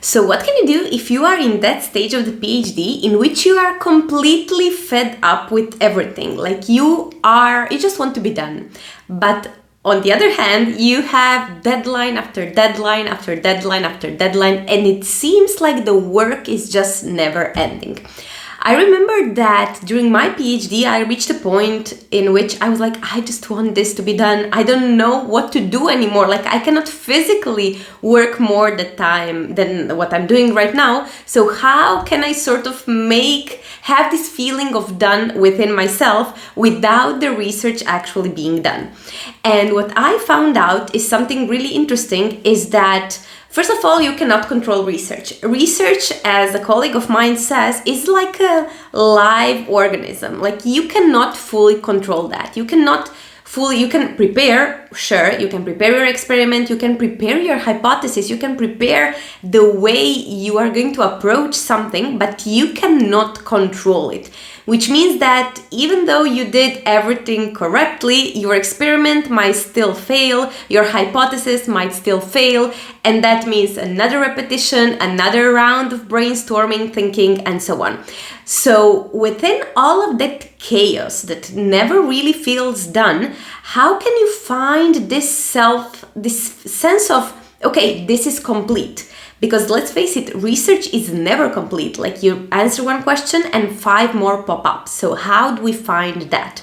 So what can you do if you are in that stage of the PhD in which you are completely fed up with everything? Like you just want to be done. But on the other hand, you have deadline after deadline after deadline after deadline, and it seems like the work is just never ending. I remember that during my PhD, I reached a point in which I was like, I just want this to be done. I don't know what to do anymore. Like I cannot physically work more the time than what I'm doing right now. So how can I sort of have this feeling of done within myself without the research actually being done? And what I found out is something really interesting is that first of all, you cannot control research. Research, as a colleague of mine says, is like a live organism. Like you cannot fully control that. You can prepare, sure, you can prepare your experiment, you can prepare your hypothesis, you can prepare the way you are going to approach something, but you cannot control it. Which means that even though you did everything correctly, your experiment might still fail, your hypothesis might still fail, and that means another repetition, another round of brainstorming, thinking, and so on. So within all of that chaos that never really feels done, how can you find this sense of, okay, this is complete? Because let's face it, research is never complete. Like you answer one question and 5 more pop up. So how do we find that?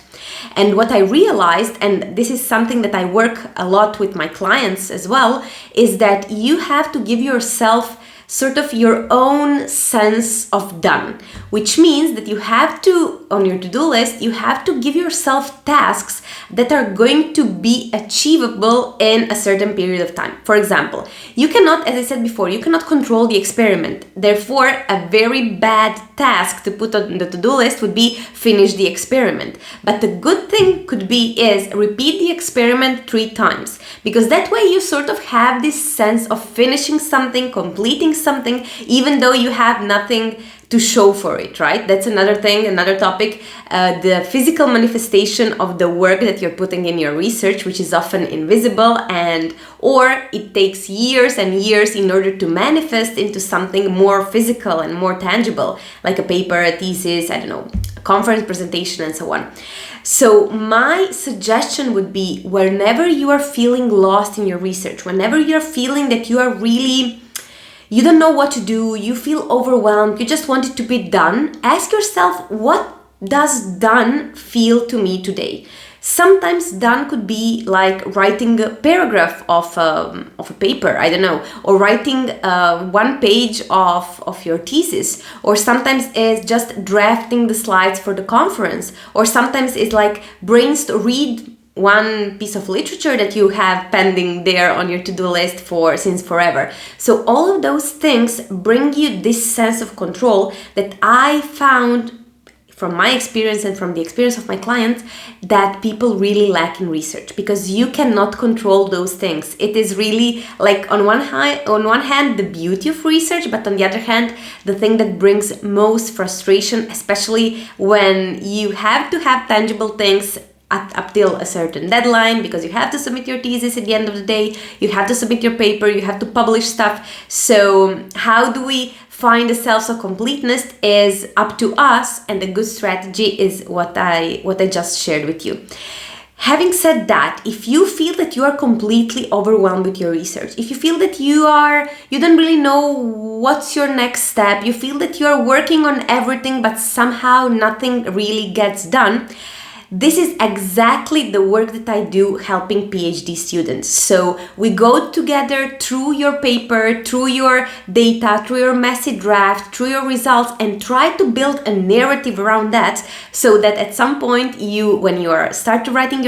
And what I realized, and this is something that I work a lot with my clients as well, is that you have to give yourself sort of your own sense of done, which means that you have to, on your to-do list, you have to give yourself tasks that are going to be achievable in a certain period of time. For example, you cannot, as I said before, you cannot control the experiment. Therefore, a very bad task to put on the to-do list would be finish the experiment. But the good thing could be is repeat the experiment 3 times, because that way you sort of have this sense of finishing something, completing something, even though you have nothing to show for it, right? That's another thing, another topic, the physical manifestation of the work that you're putting in your research, which is often invisible or it takes years and years in order to manifest into something more physical and more tangible, like a paper, a thesis, a conference presentation, and so on. So my suggestion would be, whenever you are feeling lost in your research, whenever you're feeling that you don't know what to do, you feel overwhelmed, you just want it to be done, ask yourself, what does done feel to me today? Sometimes done could be like writing a paragraph of a paper, or writing 1 page of your thesis, or sometimes it's just drafting the slides for the conference, or sometimes it's like read 1 piece of literature that you have pending there on your to-do list since forever. So all of those things bring you this sense of control that I found from my experience and from the experience of my clients that people really lack in research, because you cannot control those things. It is really like on one hand the beauty of research, but on the other hand the thing that brings most frustration, especially when you have to have tangible things up till a certain deadline, because you have to submit your thesis at the end of the day, you have to submit your paper, you have to publish stuff. So how do we find a sense of completeness is up to us, and a good strategy is what I just shared with you. Having said that, if you feel that you are completely overwhelmed with your research, if you feel that you don't really know what's your next step, you feel that you are working on everything but somehow nothing really gets done, this is exactly the work that I do helping PhD students. So we go together through your paper, through your data, through your messy draft, through your results, and try to build a narrative around that, so that at some point when you start to writing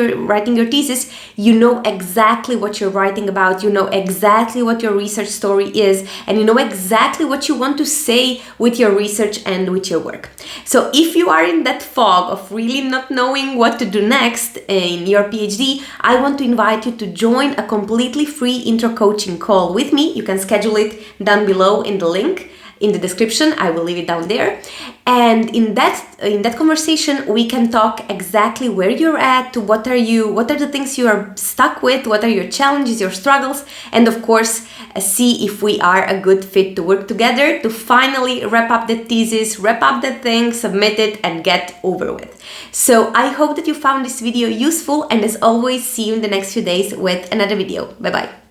your thesis, you know exactly what you're writing about, you know exactly what your research story is, and you know exactly what you want to say with your research and with your work. So if you are in that fog of really not knowing what to do next in your PhD, I want to invite you to join a completely free intro coaching call with me. You can schedule it down below in the link. in the description. I will leave it down there. And in that conversation, we can talk exactly where you're at, what are the things you are stuck with, what are your challenges, your struggles, and of course, see if we are a good fit to work together to finally wrap up the thesis, wrap up the thing, submit it, and get over with. So I hope that you found this video useful, and as always, see you in the next few days with another video. Bye bye.